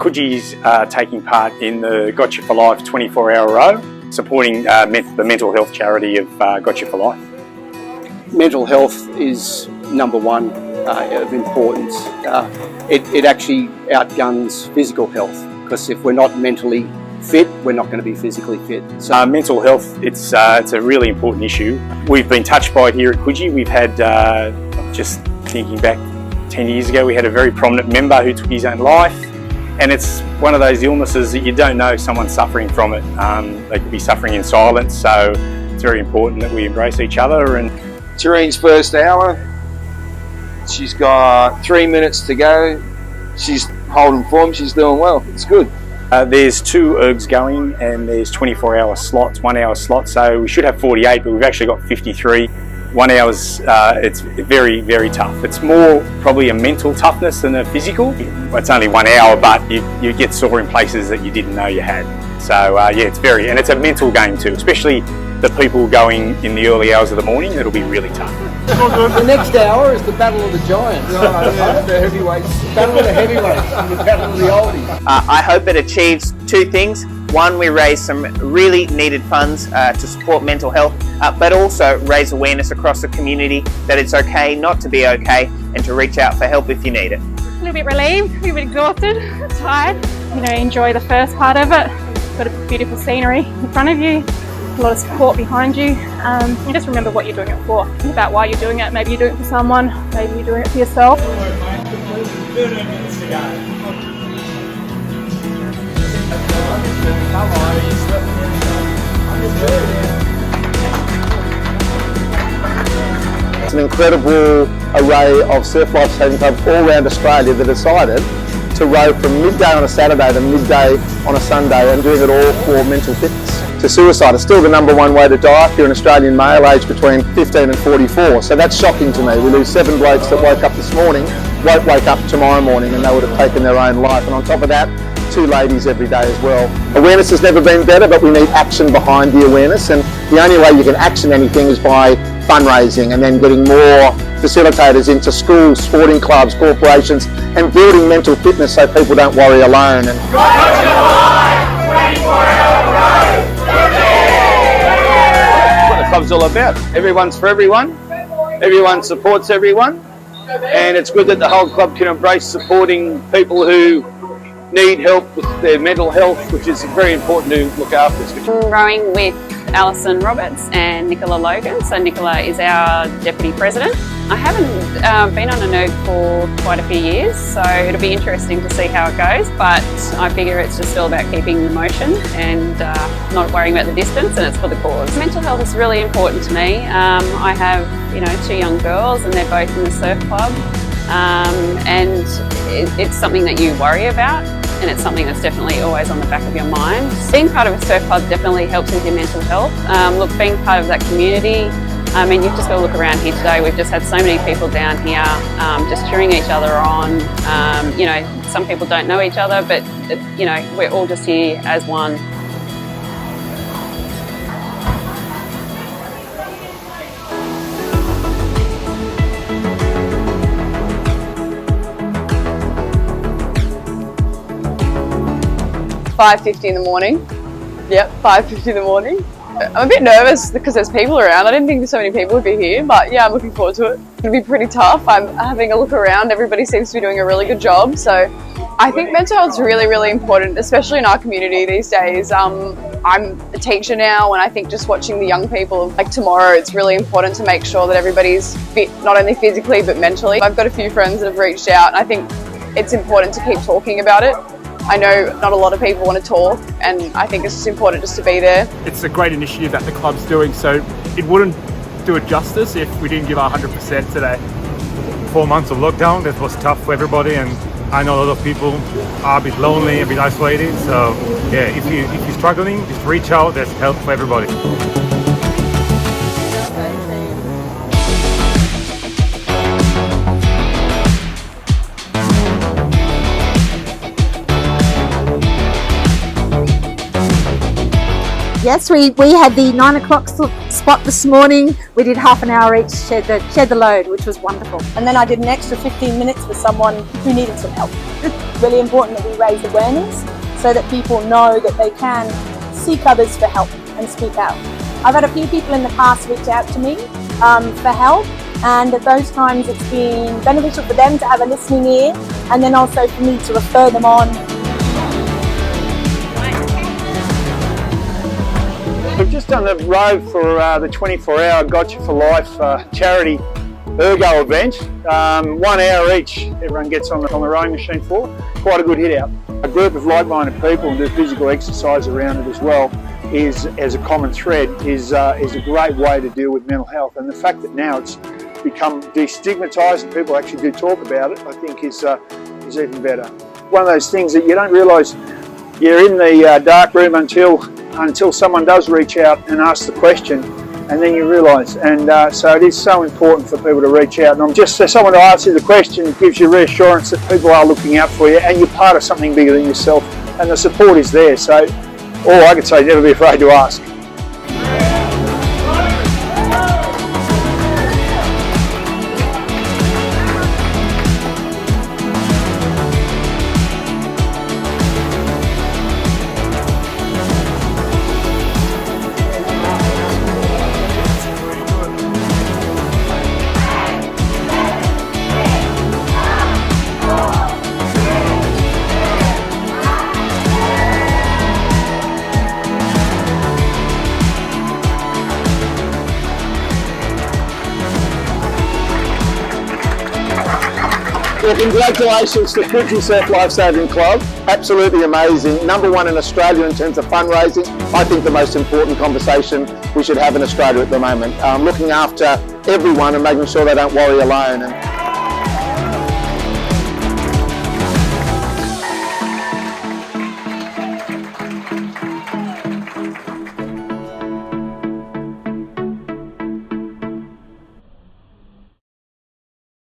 Coogee's taking part in the Gotcha4Life 24-hour row, supporting the mental health charity of Gotcha4Life. Mental health is number one of importance. It actually outguns physical health, because if we're not mentally fit, we're not going to be physically fit. So mental health, it's a really important issue. We've been touched by it here at Coogee. We've had, just thinking back 10 years ago, we had a very prominent member who took his own life, and it's one of those illnesses that you don't know someone's suffering from it. They could be suffering in silence, so it's very important that we embrace each other. And Tareen's first hour, she's got 3 minutes to go. She's holding form, she's doing well, it's good. There's 2 ergs going, and there's 24-hour slots, 1 hour slots, so we should have 48, but we've actually got 53. 1 hour's, it's very, very tough. It's more probably a mental toughness than a physical. It's only 1 hour, but you get sore in places that you didn't know you had. So yeah, and it's a mental game too, especially the people going in the early hours of the morning. It'll be really tough. The next hour is the battle of the giants. The heavyweights. Battle of the heavyweights and the battle of the oldies. I hope it achieves 2 things. One, we raise some really needed funds to support mental health, but also raise awareness across the community that it's okay not to be okay, and to reach out for help if you need it. A little bit relieved, a little bit exhausted, tired. Enjoy the first part of it. Got a beautiful scenery in front of you, a lot of support behind you. You just remember what you're doing it for, think about why you're doing it. Maybe you're doing it for someone, maybe you're doing it for yourself. It's an incredible array of surf life saving clubs all around Australia that decided to row from midday on a Saturday to midday on a Sunday, and doing it all for mental fitness. So suicide is still the #1 way to die if you're an Australian male aged between 15 and 44. So that's shocking to me. We lose 7 blokes that woke up this morning, won't wake up tomorrow morning, and they would have taken their own life. And on top of that, 2 ladies every day as well. Awareness has never been better, but we need action behind the awareness, and the only way you can action anything is by fundraising, and then getting more facilitators into schools, sporting clubs, corporations, and building mental fitness so people don't worry alone. And What the club's all about. Everyone's for everyone, everyone supports everyone, and it's good that the whole club can embrace supporting people who need help with their mental health, which is very important to look after. I'm rowing with Allison Roberts and Nicola Logan. So Nicola is our Deputy President. I haven't been on an erg for quite a few years, so it'll be interesting to see how it goes, but I figure it's just all about keeping the motion and not worrying about the distance, and it's for the cause. Mental health is really important to me. I have 2 young girls, and they're both in the surf club, and it's something that you worry about, and it's something that's definitely always on the back of your mind. Being part of a surf club definitely helps with your mental health. Look, being part of that community, I mean, you've just got to look around here today. We've just had so many people down here just cheering each other on. Some people don't know each other, but we're all just here as one. $5:50 in the morning. Yep, 5:50 in the morning. I'm a bit nervous because there's people around. I didn't think so many people would be here, but yeah, I'm looking forward to it. It'll be pretty tough. I'm having a look around. Everybody seems to be doing a really good job. So I think mental health is really, really important, especially in our community these days. I'm a teacher now, and I think just watching the young people like tomorrow, it's really important to make sure that everybody's fit, not only physically, but mentally. I've got a few friends that have reached out, and I think it's important to keep talking about it. I know not a lot of people want to talk, and I think it's just important just to be there. It's a great initiative that the club's doing, so it wouldn't do it justice if we didn't give our 100% today. 4 months of lockdown, that was tough for everybody, and I know a lot of people are a bit lonely, a bit isolated, so yeah, if you're struggling, just reach out, there's help for everybody. Yes, we had the 9 o'clock spot this morning. We did half an hour each, shared the load, which was wonderful. And then I did an extra 15 minutes for someone who needed some help. It's really important that we raise awareness so that people know that they can seek others for help and speak out. I've had a few people in the past reach out to me for help, and at those times it's been beneficial for them to have a listening ear, and then also for me to refer them on. We've just done the row for the 24-hour Gotcha4Life charity ergo event. 1 hour each, everyone gets on the rowing machine for. Quite a good hit out. A group of like-minded people and do physical exercise around it as well is, as a common thread, is a great way to deal with mental health. And the fact that now it's become destigmatised and people actually do talk about it, I think is even better. One of those things that you don't realise you're in the dark room until someone does reach out and ask the question, and then you realise. And so it is so important for people to reach out. And just so someone to ask you the question, it gives you reassurance that people are looking out for you and you're part of something bigger than yourself, and the support is there. So all I could say is never be afraid to ask. Well, congratulations to Coogee SLSC Club. Absolutely amazing. #1 in Australia in terms of fundraising. I think the most important conversation we should have in Australia at the moment. Looking after everyone and making sure they don't worry alone. And